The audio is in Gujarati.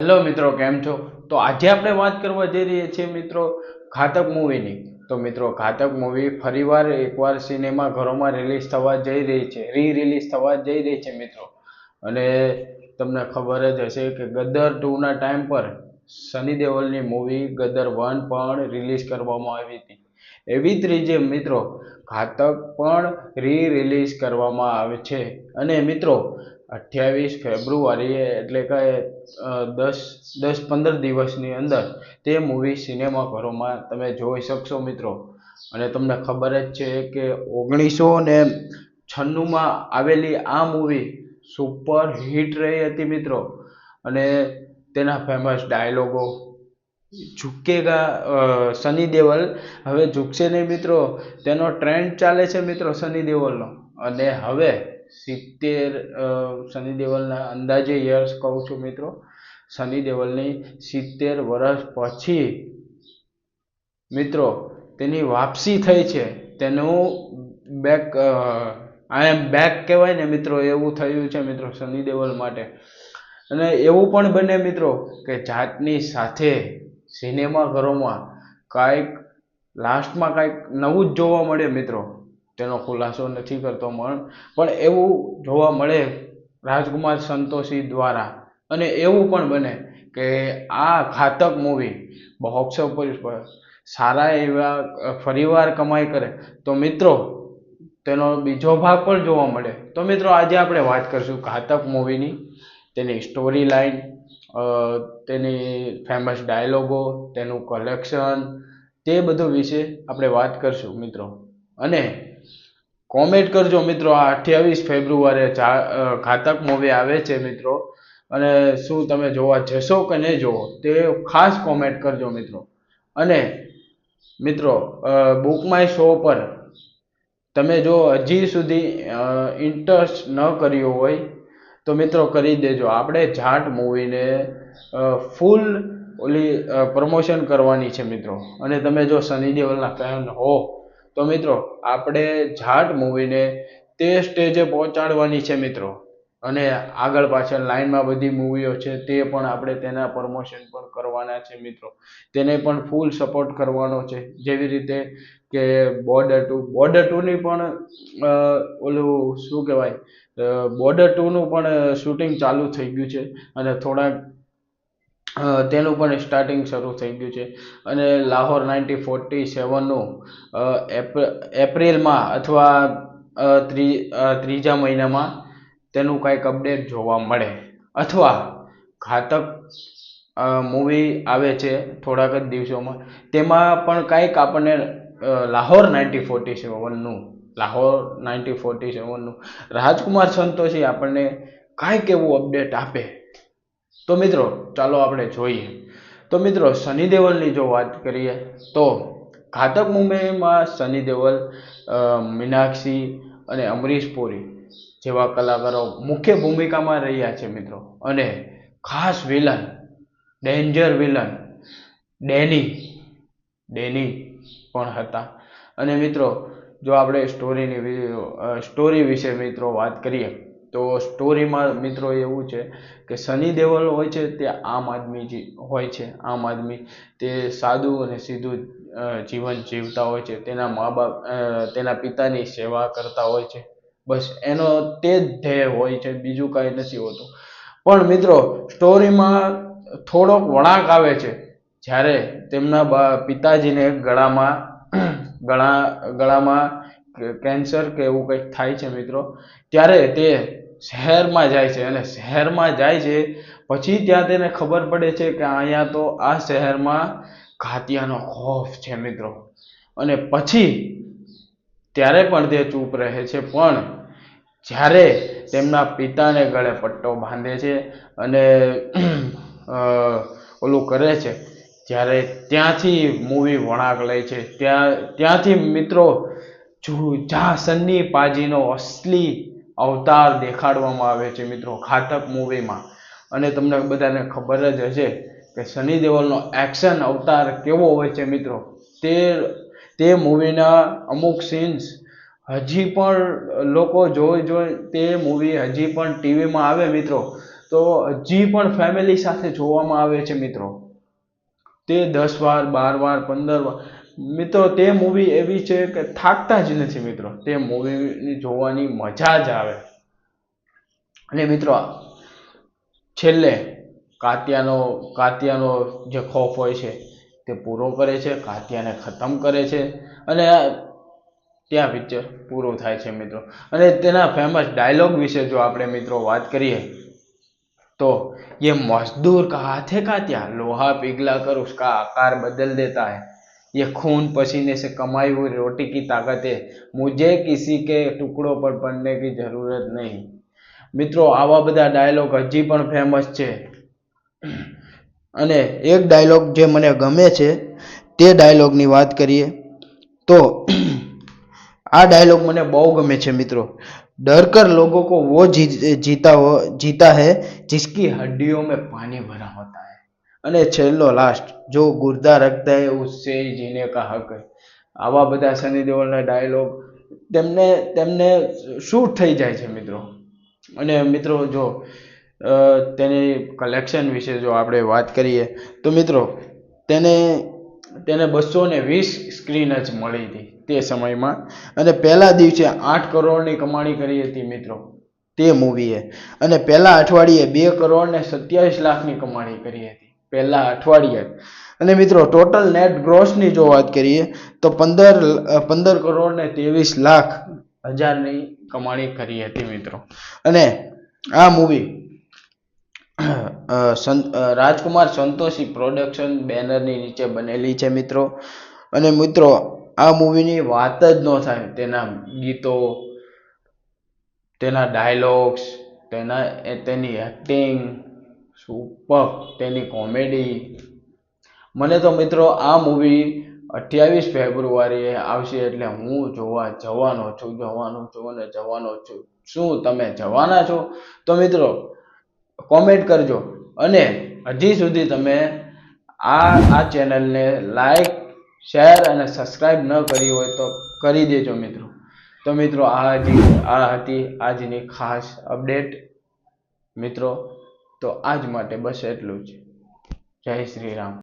હેલો મિત્રો, કેમ છો? તો આજે આપણે વાત કરવા જઈ રહ્યા છીએ મિત્રો ઘાતક મૂવીની. તો મિત્રો ઘાતક મૂવી ફરીવાર એકવાર સિનેમા ઘરોમાં રિલીઝ થવા જઈ રહી છે, રિલીઝ થવા જઈ રહી છે મિત્રો. અને તમને ખબર જ હશે કે ગદર 2ના ટાઈમ પર સની દેઓલની મૂવી ગદર 1 પણ રિલીઝ કરવામાં આવી હતી. એવી જ રીતે મિત્રો ઘાતક પણ રિલીઝ કરવામાં આવે છે. અને મિત્રો 28 ફેબ્રુઆરીએ એટલે કે 10-15 દિવસની અંદર તે મૂવી સિનેમાઘરોમાં તમે જોઈ શકશો મિત્રો. અને તમને ખબર જ છે કે 1996માં આવેલી આ મૂવી સુપર હિટ રહી હતી મિત્રો. અને તેના ફેમસ ડાયલોગો ઝુકેગા સની દેઓલ હવે ઝુકશે નહીં મિત્રો, તેનો ટ્રેન્ડ ચાલે છે મિત્રો સની દેઓલનો. અને હવે 70 સની દેઓલના અંદાજે યર્સ કહું છું મિત્રો, સની દેઓલની 70 વર્ષ પછી મિત્રો તેની વાપસી થઈ છે. તેનું બેક આઈ એમ બેક કહેવાય ને મિત્રો, એવું થયું છે મિત્રો સની દેઓલ માટે. અને એવું પણ બને મિત્રો કે જાતની સાથે સિનેમાઘરોમાં કાંઈક લાસ્ટમાં કાંઈક નવું જ જોવા મળે મિત્રો. તેનો ખુલાસો નથી કરતો પણ એવું જોવા મળે રાજકુમાર સંતોષી દ્વારા. અને એવું પણ બને કે આ ઘાતક મૂવી બોક્સ ઓફિસ પર સારા એવા ફરીવાર કમાઈ કરે તો મિત્રો તેનો બીજો ભાગ પણ જોવા મળે. તો મિત્રો આજે આપણે વાત કરીશું ઘાતક મૂવીની, તેની સ્ટોરી લાઈન, તેની ફેમસ ડાયલોગો, તેનું કલેક્શન, તે બધું વિશે આપણે વાત કરીશું મિત્રો. અને કોમેન્ટ કરજો મિત્રો, આ 28 ફેબ્રુઆરીએ ઘાતક મૂવી આવે છે મિત્રો, અને શું તમે જોવા જશો કે નહીં જોવો તે ખાસ કોમેન્ટ કરજો મિત્રો. અને મિત્રો બુક માય શો પર તમે જો હજી સુધી ઇન્ટરેસ્ટ ન કર્યો હોય તો મિત્રો કરી દેજો. આપણે જાટ મૂવીને ફૂલ પ્રમોશન કરવાની છે મિત્રો. અને તમે જો સની દેઓલના ફેન હો તો મિત્રો આપણે જાટ મૂવીને તે સ્ટેજે પહોંચાડવાની છે મિત્રો. અને આગળ પાછળ લાઈનમાં બધી મૂવીઓ છે તે પણ આપણે તેના પ્રમોશન પણ કરવાના છે મિત્રો. તેને પણ ફૂલ સપોર્ટ કરવાનો છે. જેવી રીતે કે બોર્ડર 2ની પણ ઓલું શું કહેવાય, બોર્ડર 2નું પણ શૂટિંગ ચાલુ થઈ ગયું છે. અને થોડાક તેનું પણ સ્ટાર્ટિંગ શરૂ થઈ ગયું છે. અને લાહોર 1947નું એપ્રિલમાં અથવા ત્રીજા મહિનામાં તેનું કાંઈક અપડેટ જોવા મળે. અથવા ઘાતક મૂવી આવે છે થોડાક જ દિવસોમાં, તેમાં પણ કાંઈક આપણને લાહોર 1947નું રાજકુમાર સંતોષી આપણને કાંઈક એવું અપડેટ આપે. તો મિત્રો ચાલો આપણે જોઈએ. તો મિત્રો સની દેઓલની જો વાત કરીએ તો ઘાતક મૂવીમાં સની દેઓલ, મીનાક્ષી અને અમરીશ પુરી જેવા કલાકારો મુખ્ય ભૂમિકામાં રહ્યા છે મિત્રો. અને ખાસ વિલન, ડેન્જર વિલન ડેની પણ હતા. અને મિત્રો જો આપણે સ્ટોરી વિશે મિત્રો વાત કરીએ તો સ્ટોરીમાં મિત્રો એવું છે કે સની દેઓલ હોય છે તે આમ આદમી તે સાદું અને સીધું જીવન જીવતા હોય છે. તેના મા બાપ, તેના પિતાની સેવા કરતા હોય છે. બસ એનો તે જ ધ્યેય હોય છે, બીજું કાંઈ નથી હોતું. પણ મિત્રો સ્ટોરીમાં થોડોક વળાંક આવે છે જ્યારે તેમના પિતાજીને ગળામાં કેન્સર કે એવું કંઈક થાય છે મિત્રો. ત્યારે તે શહેરમાં જાય છે. અને શહેરમાં જાય છે પછી ત્યાં તેને ખબર પડે છે કે અહીંયા તો આ શહેરમાં ઘાતિયાનો ખોફ છે મિત્રો. અને પછી ત્યારે પણ તે ચૂપ રહે છે. પણ જ્યારે તેમના પિતાને ગળે પટ્ટો બાંધે છે અને ઓલું કરે છે, જ્યારે ત્યાંથી મૂવી વળાંક લે છે. ત્યાંથી મિત્રો જ્યાં સન્ની પાજીનો અસલી અવતાર દેખાડવામાં આવે છે મિત્રો ઘાતક મૂવીમાં. અને તમને બધાને ખબર જ હશે કે સની દેઓલનો એક્શન અવતાર કેવો હોય છે મિત્રો. તે મૂવીના અમુક સીન્સ હજી પણ લોકો જોઈ તે મૂવી હજી પણ ટીવીમાં આવે મિત્રો તો હજી પણ ફેમિલી સાથે જોવામાં આવે છે મિત્રો. તે 10 વાર 12 વાર 15 વાર મિત્રો તે મૂવી એવી છે કે થાકતા જ નથી મિત્રો. તે મૂવી જોવાની મજા જ આવે. અને મિત્રો છેલ્લે કાત્યાનો જે ખોફ હોય છે તે પૂરો કરે છે, કાત્યાને ખતમ કરે છે અને ત્યાં પિક્ચર પૂરું થાય છે મિત્રો. અને તેના ફેમસ ડાયલોગ વિશે જો આપણે મિત્રો વાત કરીએ तो ये मजदूर का हाथ है कात्या, लोहा पिघला कर उसका आकार बदल देता है, ये खून पसीने से कमाई हुई रोटी की ताकत है, मुझे किसी के टुकड़ों पर पड़ने की जरूरत नहीं. મિત્રો આવા બધા ડાયલોગ હજી પણ ફેમસ છે. અને એક ડાયલોગ જે મને ગમે છે તે ડાયલોગની વાત કરીએ તો આ ડાયલોગ મને બહુ ગમે છે મિત્રો. डर कर लोगों को वो जीता है जिसकी हड्डियों में पानी भरा होता है. અને છેલ્લો લાસ્ટ, जो गुर्दा रखता है उससे ही जीने का हक है. આવા બધા સની દેઓલના ડાયલોગ તેમને શૂટ થઈ જાય છે મિત્રો. અને મિત્રો જો તેની કલેક્શન વિશે જો આપણે વાત કરીએ તો મિત્રો તેને 220 સ્ક્રીન જ મળી હતી તે સમયમાં. અને પહેલા દિવસે 8 કરોડની કમાણી કરી હતી મિત્રો તે મૂવીએ. અને પહેલા અઠવાડિયે 2 કરોડ ને 27 લાખની કમાણી કરી હતી પહેલા અઠવાડિયે. અને મિત્રો ટોટલ નેટ ગ્રોસની જો વાત કરીએ તો 15 કરોડ ને 23 લાખ હજારની કમાણી કરી હતી મિત્રો. અને આ મૂવી રાજકુમાર સંતોષી પ્રોડક્શન બેનરની નીચે બનેલી છે મિત્રો. અને મિત્રો આ મૂવીની વાત જ ન થાય. તેના ગીતો, તેના ડાયલોગ્સ, તેની એક્ટિંગ સુપર, તેની કોમેડી. મને તો મિત્રો આ મૂવી 28 ફેબ્રુઆરીએ આવશે એટલે હું જોવા જવાનો છું. શું તમે જવાના છો? તો મિત્રો કોમેન્ટ કરજો. અને હજી સુધી તમે આ ચેનલને લાઈક, શેર અને સબસ્ક્રાઇબ ન કરી હોય તો કરી દેજો મિત્રો. તો મિત્રો આ હતી આજની ખાસ અપડેટ મિત્રો. તો આજ માટે બસ એટલું જ. જય શ્રી રામ.